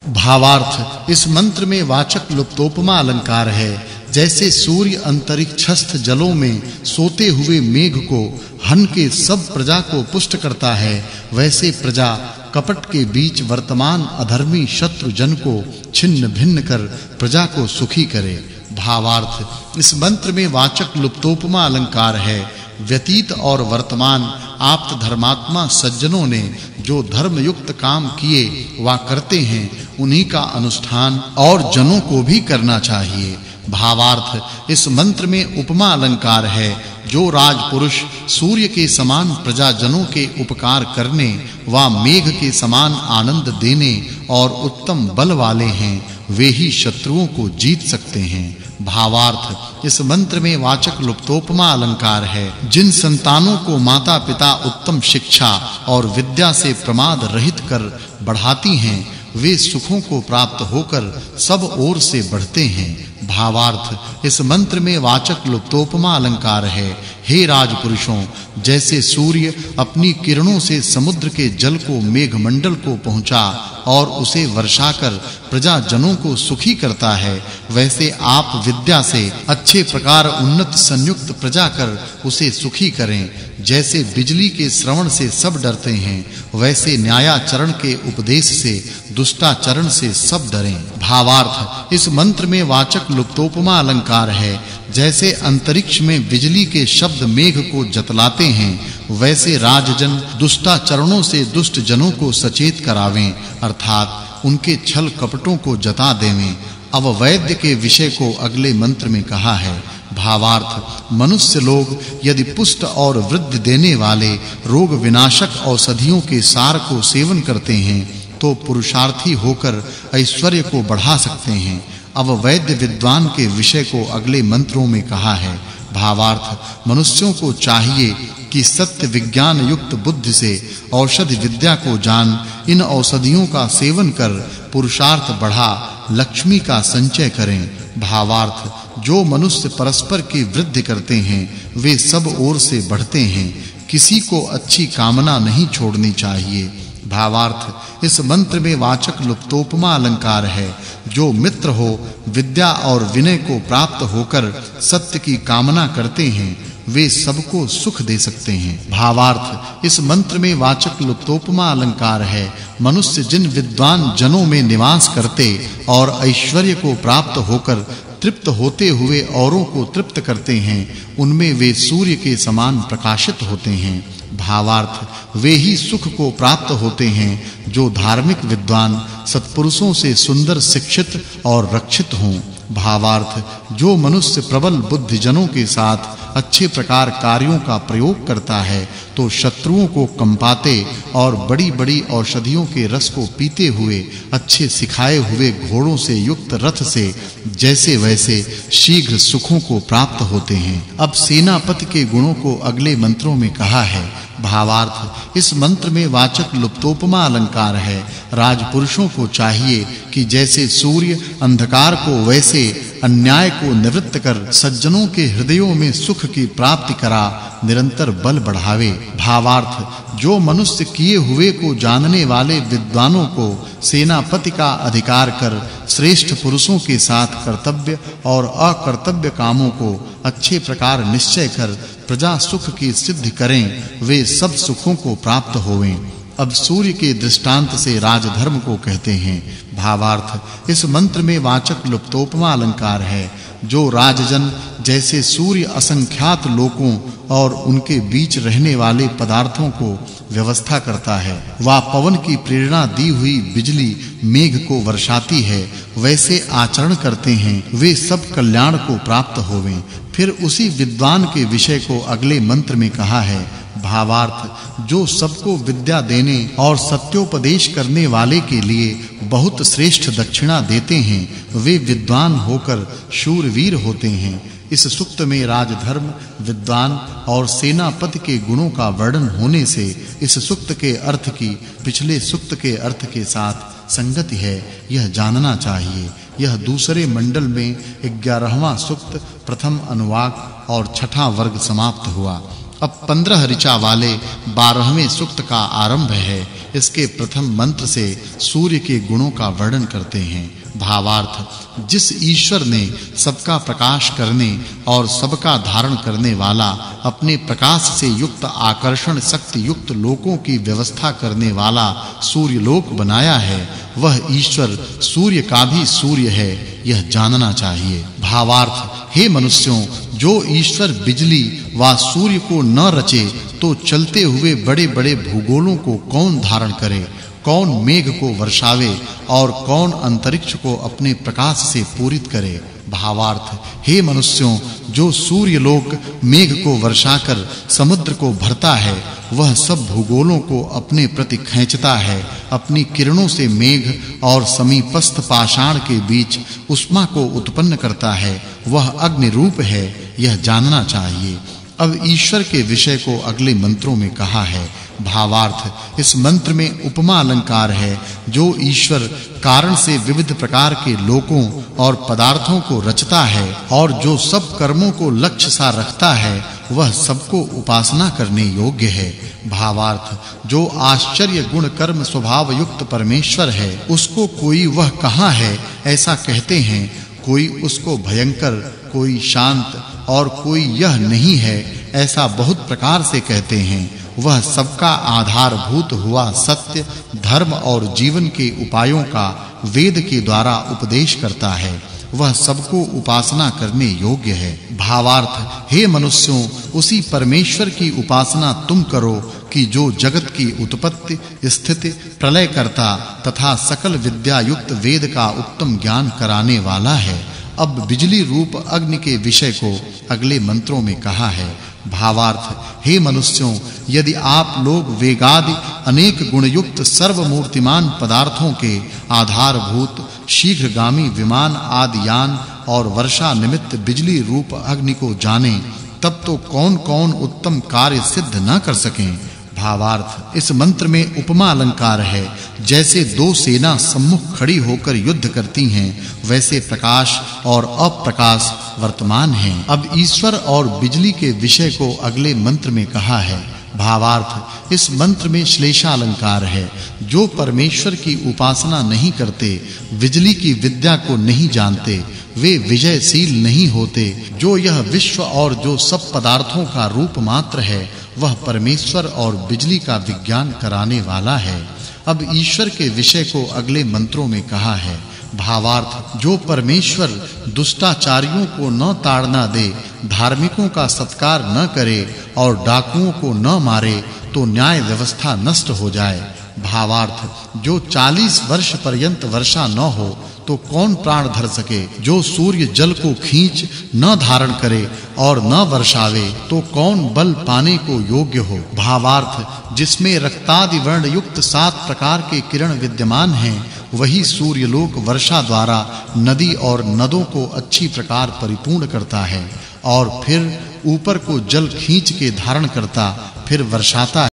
भावार्थ इस मंत्र में वाचक् लुप्तोपमा अलंकार है। जैसे सूर्य अंतरिक्षस्थ जलों में सोते हुए मेघ को हन के सब प्रजा को पुष्ट करता है, वैसे प्रजा कपट के बीच वर्तमान अधर्मी शत्रु जन को छिन्न भिन्न कर प्रजा को सुखी करे। भावार्थ इस मंत्र में वाचक् लुप्तोपमा अलंकार है। व्यतीत और वर्तमान आप्त धर्मात्मा सज्जनों ने जो धर्मयुक्त काम किए वा करते हैं, उन्हीं का अनुष्ठान और जनों को भी करना चाहिए। भावार्थ इस मंत्र में उपमा अलंकार है। जो राजपुरुष सूर्य के समान प्रजाजनों के उपकार करने वा मेघ के समान आनंद देने और उत्तम बल वाले हैं, वे ही शत्रुओं को जीत सकते हैं। भावार्थ इस मंत्र में वाचक् लुप्तोपमा अलंकार है। जिन संतानों को माता-पिता उत्तम शिक्षा और विद्या से प्रमाद रहित कर बढ़ाती हैं, वे सुखों को प्राप्त होकर सब ओर से बढ़ते हैं। भावार्थ इस मंत्र में वाचक् लुप्तोपमा अलंकार है। हे राजपुरुषों, जैसे सूर्य अपनी किरणों से समुद्र के जल को मेघमंडल को पहुंचा और उसे वर्षा कर प्रजा जनों को सुखी करता है, वैसे आप विद्या से अच्छे प्रकार उन्नत संयुक्त प्रजा कर उसे सुखी करें। जैसे बिजली के श्रवण से सब डरते हैं, वैसे न्यायाचरण के उपदेश से दुष्टाचरण से सब डरें। भावार्थ इस मंत्र में वाचक् लुप्तोपमा अलंकार है। जैसे अंतरिक्ष में बिजली के शब्द मेघ को जतलाते हैं, वैसे राजजन दुष्टाचरणों से दुष्ट जनों को सचेत करावें, अर्थात उनके छल कपटों को जता देवें। अब वैद्य के विषय को अगले मंत्र में कहा है। भावार्थ मनुष्य लोग यदि पुष्ट और वृद्धि देने वाले रोग विनाशक औषधियों के सार को सेवन करते हैं, तो पुरुषार्थी होकर ऐश्वर्य को बढ़ा सकते हैं। अब वैद्य विद्वान के विषय को अगले मंत्रों में कहा है। भावार्थ मनुष्यों को चाहिए कि सत्य विज्ञान युक्त बुद्धि से औषधि विद्या को जान इन औषधियों का सेवन कर पुरुषार्थ बढ़ा लक्ष्मी का संचय करें। भावार्थ जो मनुष्य परस्पर की वृद्धि करते हैं, वे सब ओर से बढ़ते हैं। किसी को अच्छी कामना नहीं छोड़नी चाहिए। भावार्थ इस मंत्र में वाचक् लुप्तोपमा अलंकार है। जो मित्र हो विद्या और विनय को प्राप्त होकर सत्य की कामना करते हैं, वे सबको सुख दे सकते हैं। भावार्थ इस मंत्र में वाचक् लुप्तोपमा अलंकार है। मनुष्य जिन विद्वान जनों में निवास करते और ऐश्वर्य को प्राप्त होकर तृप्त होते हुए औरों को तृप्त करते हैं, उनमें वे सूर्य के समान प्रकाशित होते हैं। भावार्थ वे ही सुख को प्राप्त होते हैं जो धार्मिक विद्वान सत्पुरुषों से सुंदर शिक्षित और रक्षित हों। भावार्थ जो मनुष्य प्रबल बुद्धि जनों के साथ अच्छे प्रकार कार्यों का प्रयोग करता है, तो शत्रुओं को कंपाते और बड़ी-बड़ी औषधियों के रस को पीते हुए अच्छे सिखाए हुए घोड़ों से युक्त रथ से जैसे वैसे शीघ्र सुखों को प्राप्त होते हैं। अब सेनापति के गुणों को अगले मंत्रों में कहा है। भावार्थ इस मंत्र में वाचक् लुप्तोपमा अलंकार है। राजपुरुषों को चाहिए कि जैसे सूर्य अंधकार को वैसे अन्याय को निवृत्त कर सज्जनों के हृदयों में सुख की प्राप्ति करा निरंतर बल बढ़ावे। भावार्थ जो मनुष्य किए हुए को जानने वाले विद्वानों को सेनापति का अधिकार कर श्रेष्ठ पुरुषों के साथ कर्तव्य और अकर्तव्य कामों को अच्छे प्रकार निश्चय कर प्रजा सुख की सिद्धि करें, वे सब सुखों को प्राप्त होवें। अब सूर्य के दृष्टांत से राजधर्म को कहते हैं। भावार्थ इस मंत्र में वाचक् लुप्तोपमा अलंकार है। जो राजजन जैसे सूर्य असंख्यात लोकों और उनके बीच रहने वाले पदार्थों को व्यवस्था करता है, वा पवन की प्रेरणा दी हुई बिजली मेघ को वर्षाती है, वैसे आचरण करते हैं, वे सब कल्याण को प्राप्त होवें। फिर उसी विद्वान के विषय को अगले मंत्र में कहा है। भावार्थ जो सबको विद्या देने और सत्योपदेश करने वाले के लिए बहुत श्रेष्ठ दक्षिणा देते हैं, वे विद्वान होकर शूरवीर होते हैं। इस सूक्त में राजधर्म, विद्वान और सेनापति के गुणों का वर्णन होने से इस सूक्त के अर्थ की पिछले सूक्त के अर्थ के साथ संगति है, यह जानना चाहिए। यह दूसरे मंडल में 11वां सूक्त प्रथम अनुवाक और छठा वर्ग समाप्त हुआ। अब 15 ऋचा वाले 12वें सूक्त का आरंभ है। इसके प्रथम मंत्र से सूर्य के गुणों का वर्णन करते हैं। भावार्थ, जिस ईश्वर ने सबका प्रकाश करने और सबका धारण करने वाला, अपने प्रकाश से युक्त आकर्षण शक्ति युक्त लोकों की व्यवस्था करने वाला सूर्य लोक बनाया है, वह ईश्वर सूर्य का भी सूर्य है, यह जानना चाहिए। भावार्थ, हे मनुष्यों, जो ईश्वर बिजली व सूर्य को न रचे तो चलते हुए बड़े-बड़े भूगोलों को कौन धारण करे, कौन मेघ को वर्षावे और कौन अंतरिक्ष को अपने प्रकाश से पूरित करे। भावार्थ, हे मनुष्यों, जो सूर्य लोक मेघ को वर्षाकर समुद्र को भरता है, वह सब भूगोलों को अपने प्रति खींचता है, अपनी किरणों से मेघ और समीपस्थ पाषाण के बीच उष्मा को उत्पन्न करता है, वह अग्नि रूप है, यह जानना चाहिए। अब ईश्वर के विषय को अगले मंत्रों में कहा है। भावार्थ, इस मंत्र में उपमा अलंकार है। जो ईश्वर कारण से विविध प्रकार के लोकों और पदार्थों को रचता है और जो सब कर्मों को लक्ष्य सा रखता है, वह सबको उपासना करने योग्य है। भावार्थ, जो आश्चर्य गुण कर्म स्वभाव युक्त परमेश्वर है, उसको कोई वह कहाँ है ऐसा कहते हैं, कोई उसको भयंकर, कोई शांत और कोई यह नहीं है ऐसा बहुत प्रकार से कहते हैं। वह सबका आधारभूत हुआ सत्य, धर्म और जीवन के उपायों का वेद के द्वारा उपदेश करता है, वह सबको उपासना करने योग्य है। भावार्थ, हे मनुष्यों, उसी परमेश्वर की उपासना तुम करो कि जो जगत की उत्पत्ति, स्थिति, प्रलय करता तथा सकल विद्या युक्त वेद का उत्तम ज्ञान कराने वाला है। अब बिजली रूप अग्नि के विषय को अगले मंत्रों में कहा है। भावार्थ, हे मनुष्यों, यदि आप लोग वेगादि अनेक गुण युक्त सर्वमूर्तिमान पदार्थों के आधारभूत शीघ्रगामी विमान आदि यान और वर्षा निमित्त बिजली रूप अग्नि को जानें, तब तो कौन-कौन उत्तम कार्य सिद्ध न कर सकें। भावार्थ, इस मंत्र में उपमा अलंकार है। जैसे दो सेना सम्मुख खड़ी होकर युद्ध करती हैं, वैसे प्रकाश और अप्रकाश वर्तमान हैं। अब ईश्वर और बिजली के विषय को अगले मंत्र में कहा है। भावार्थ, इस मंत्र में श्लेषा अलंकार है। जो परमेश्वर की उपासना नहीं करते, बिजली की विद्या को नहीं जानते, वे विजयशील नहीं होते। जो यह विश्व और जो सब पदार्थों का रूप मात्र है, वह परमेश्वर और बिजली का विज्ञान कराने वाला है। अब ईश्वर के विषय को अगले मंत्रों में कहा है। भावार्थ, जो परमेश्वर दुष्टाचारियों को न ताड़ना दे, धार्मिकों का सत्कार न करे और डाकुओं को न मारे, तो न्याय व्यवस्था नष्ट हो जाए। भावार्थ, जो 40 वर्ष पर्यंत वर्षा न हो तो कौन प्राण धर सके। जो सूर्य जल को खींच न धारण करे और न वर्षावे, तो कौन बल पाने को योग्य हो। भावार्थ, जिसमें रक्तादि वर्ण युक्त 7 प्रकार के किरण विद्यमान हैं, वही सूर्यलोक वर्षा द्वारा नदी और नदों को अच्छी प्रकार परिपूर्ण करता है और फिर ऊपर को जल खींच के धारण करता, फिर वर्षाता